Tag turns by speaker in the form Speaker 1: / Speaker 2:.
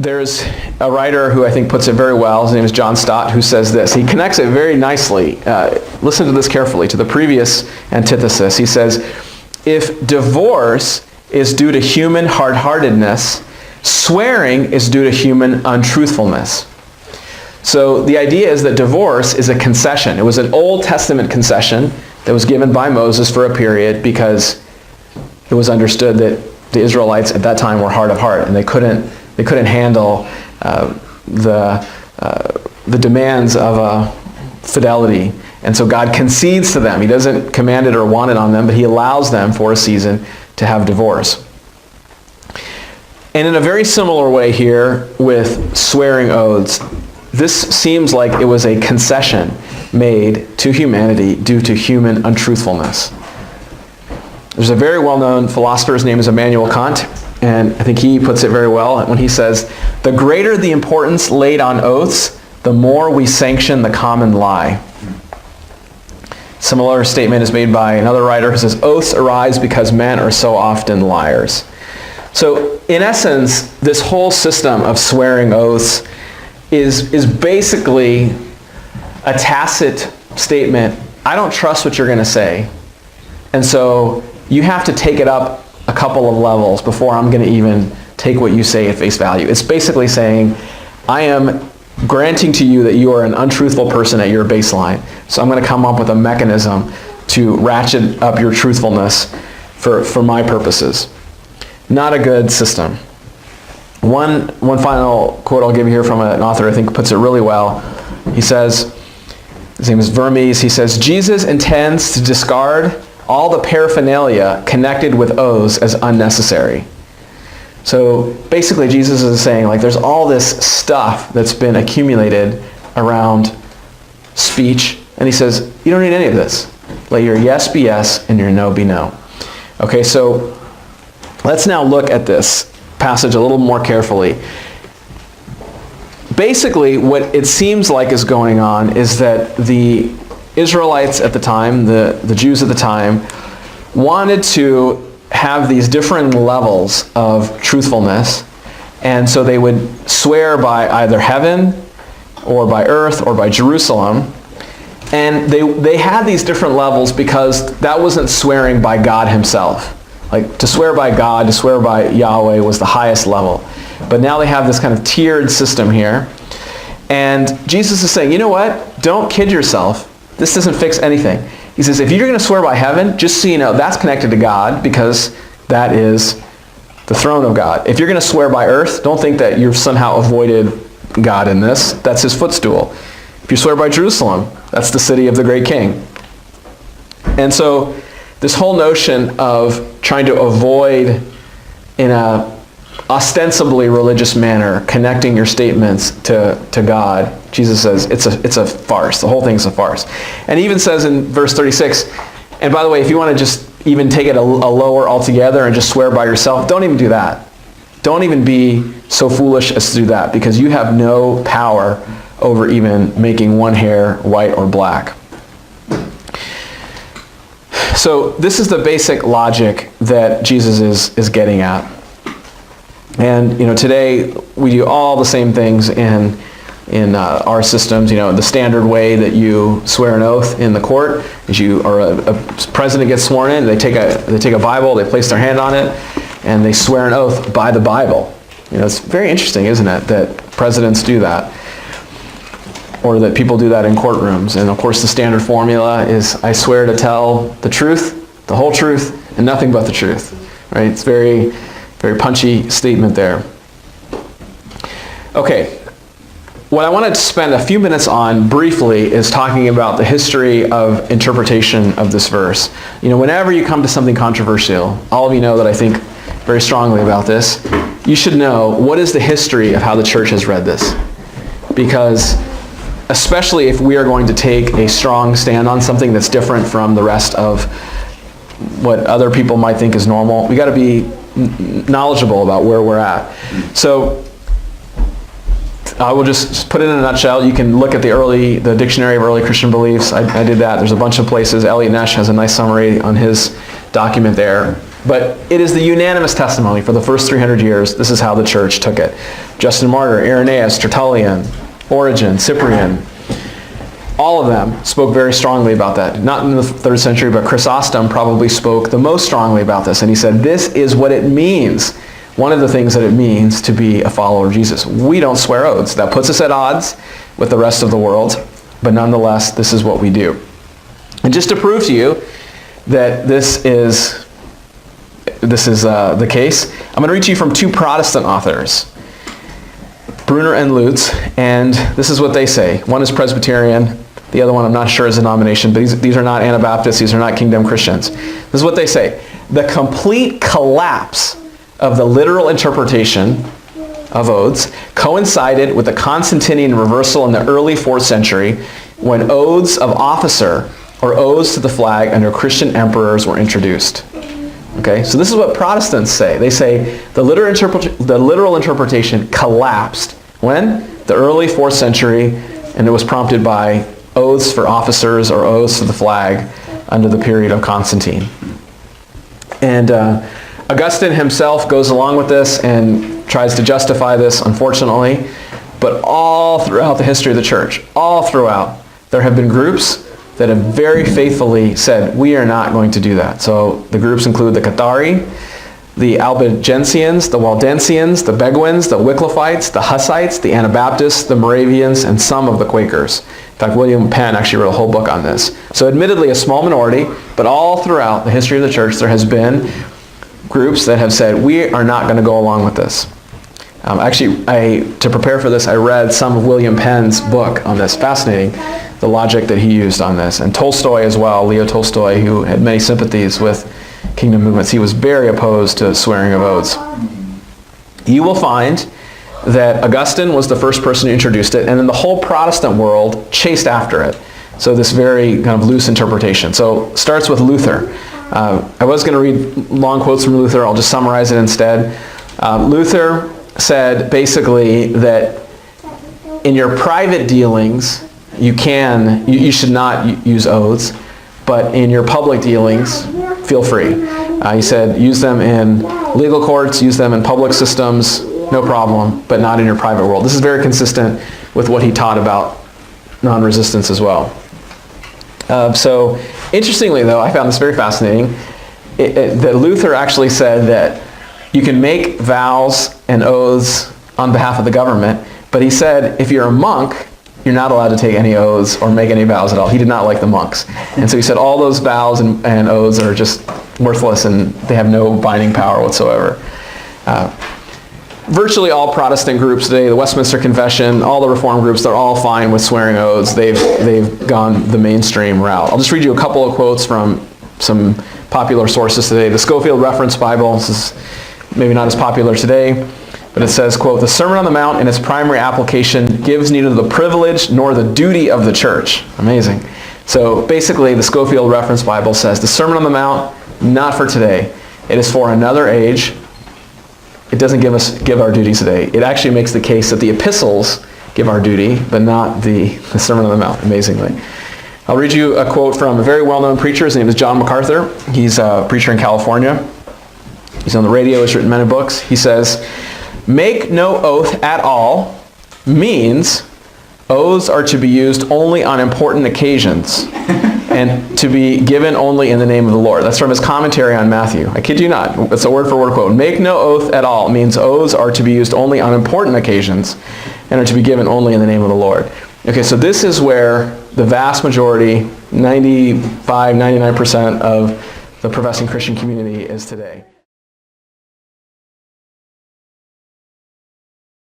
Speaker 1: There's a writer who I think puts it very well. His name is John Stott, who says this. He connects it very nicely. Listen to this carefully, to the previous antithesis. He says, if divorce is due to human hard-heartedness, swearing is due to human untruthfulness. So the idea is that divorce is a concession. It was an Old Testament concession that was given by Moses for a period because it was understood that the Israelites at that time were hard of heart, and they couldn't handle the demands of fidelity. And so God concedes to them. He doesn't command it or want it on them, but he allows them for a season to have divorce. And in a very similar way here with swearing oaths, this seems like it was a concession made to humanity due to human untruthfulness. There's a very well-known philosopher, his name is Immanuel Kant, and I think he puts it very well when he says, the greater the importance laid on oaths, the more we sanction the common lie. Similar statement is made by another writer who says, oaths arise because men are so often liars. So in essence, this whole system of swearing oaths is basically a tacit statement. I don't trust what you're going to say. And so you have to take it up a couple of levels before I'm going to even take what you say at face value. It's basically saying, I am granting to you that you are an untruthful person at your baseline. So I'm going to come up with a mechanism to ratchet up your truthfulness for my purposes. Not a good system. One final quote I'll give you here from an author I think puts it really well. He says, his name is Vermes, he says, Jesus intends to discard all the paraphernalia connected with oaths as unnecessary. So basically Jesus is saying, like, there's all this stuff that's been accumulated around speech, and he says, you don't need any of this. Let your yes be yes and your no be no. Okay, so let's now look at this passage a little more carefully. Basically, what it seems like is going on is that the Israelites at the time, the Jews at the time, wanted to have these different levels of truthfulness, and so they would swear by either heaven or by earth or by Jerusalem, and they had these different levels because that wasn't swearing by God himself. Like, to swear by God, to swear by Yahweh was the highest level. But now they have this kind of tiered system here. And Jesus is saying, you know what? Don't kid yourself. This doesn't fix anything. He says, if you're going to swear by heaven, just so you know, that's connected to God because that is the throne of God. If you're going to swear by earth, don't think that you've somehow avoided God in this. That's his footstool. If you swear by Jerusalem, that's the city of the great king. And so this whole notion of trying to avoid in a ostensibly religious manner connecting your statements to God, Jesus says it's a farce. The whole thing's a farce. And he even says in verse 36, and by the way, if you want to just even take it a lower altogether and just swear by yourself, don't even do that. Don't even be so foolish as to do that, because you have no power over even making one hair white or black. So this is the basic logic that Jesus is getting at. And today we do all the same things in our systems. The standard way that you swear an oath in the court is a president gets sworn in. They take a Bible, they place their hand on it, and they swear an oath by the Bible. It's very interesting, isn't it, that presidents do that, or that people do that in courtrooms. And of course, the standard formula is, I swear to tell the truth, the whole truth, and nothing but the truth. Right? It's very, very punchy statement there. Okay. What I wanted to spend a few minutes on briefly is talking about the history of interpretation of this verse. Whenever you come to something controversial, all of you know that I think very strongly about this, you should know what is the history of how the church has read this. Because especially if we are going to take a strong stand on something that's different from the rest of what other people might think is normal, we got to be knowledgeable about where we're at. So I will just put it in a nutshell. You can look at the Dictionary of Early Christian Beliefs. I did that. There's a bunch of places. Elliot Nash has a nice summary on his document there. But it is the unanimous testimony for the first 300 years. This is how the church took it. Justin Martyr, Irenaeus, Tertullian, Origen, Cyprian, all of them spoke very strongly about that. Not in the 3rd century, but Chrysostom probably spoke the most strongly about this. And he said, this is what it means. One of the things that it means to be a follower of Jesus. We don't swear oaths. That puts us at odds with the rest of the world. But nonetheless, this is what we do. And just to prove to you that this is the case, I'm going to read to you from 2 Protestant authors, Brunner and Lutz, and this is what they say. One is Presbyterian, the other one I'm not sure is a denomination, but these are not Anabaptists, these are not Kingdom Christians. This is what they say. The complete collapse of the literal interpretation of oaths coincided with the Constantinian reversal in the early 4th century when oaths of officer or oaths to the flag under Christian emperors were introduced. Okay, so this is what Protestants say. They say the literal interpretation collapsed when? The early 4th century, and it was prompted by oaths for officers or oaths to the flag under the period of Constantine. And Augustine himself goes along with this and tries to justify this, unfortunately. But all throughout the history of the church, all throughout, there have been groups that have very faithfully said, we are not going to do that. So the groups include the Cathari, the Albigensians, the Waldensians, the Beguines, the Wycliffites, the Hussites, the Anabaptists, the Moravians, and some of the Quakers. In fact, William Penn actually wrote a whole book on this. So admittedly a small minority, but all throughout the history of the church there has been groups that have said, we are not going to go along with this. To prepare for this, I read some of William Penn's book on this. Fascinating, the logic that he used on this. And Tolstoy as well, Leo Tolstoy, who had many sympathies with kingdom movements. He was very opposed to swearing of oaths. You will find that Augustine was the first person who introduced it, and then the whole Protestant world chased after it. So this very kind of loose interpretation. So it starts with Luther. I was going to read long quotes from Luther. I'll just summarize it instead. Luther said basically that in your private dealings, you should not use oaths, but in your public dealings, feel free. He said use them in legal courts, use them in public systems, no problem, but not in your private world. This is very consistent with what he taught about non-resistance as well. So interestingly though, I found this very fascinating, that Luther actually said that you can make vows and oaths on behalf of the government, but he said if you're a monk, you're not allowed to take any oaths or make any vows at all. He did not like the monks. And so he said all those vows and oaths are just worthless and they have no binding power whatsoever. Virtually all Protestant groups today, the Westminster Confession, all the Reformed groups, they're all fine with swearing oaths. They've gone the mainstream route. I'll just read you a couple of quotes from some popular sources today. The Scofield Reference Bible, this is maybe not as popular today, but it says, quote, the Sermon on the Mount in its primary application gives neither the privilege nor the duty of the church. Amazing. So basically the Scofield Reference Bible says the Sermon on the Mount, not for today. It is for another age. It doesn't give our duties today. It actually makes the case that the epistles give our duty, but not the Sermon on the Mount, amazingly. I'll read you a quote from a very well-known preacher. His name is John MacArthur. He's a preacher in California. He's on the radio. He's written many books. He says, make no oath at all means oaths are to be used only on important occasions and to be given only in the name of the Lord. That's from his commentary on Matthew. I kid you not. It's a word-for-word quote. Make no oath at all means oaths are to be used only on important occasions and are to be given only in the name of the Lord. Okay, so this is where the vast majority, 95, 99% of the professing Christian community is today.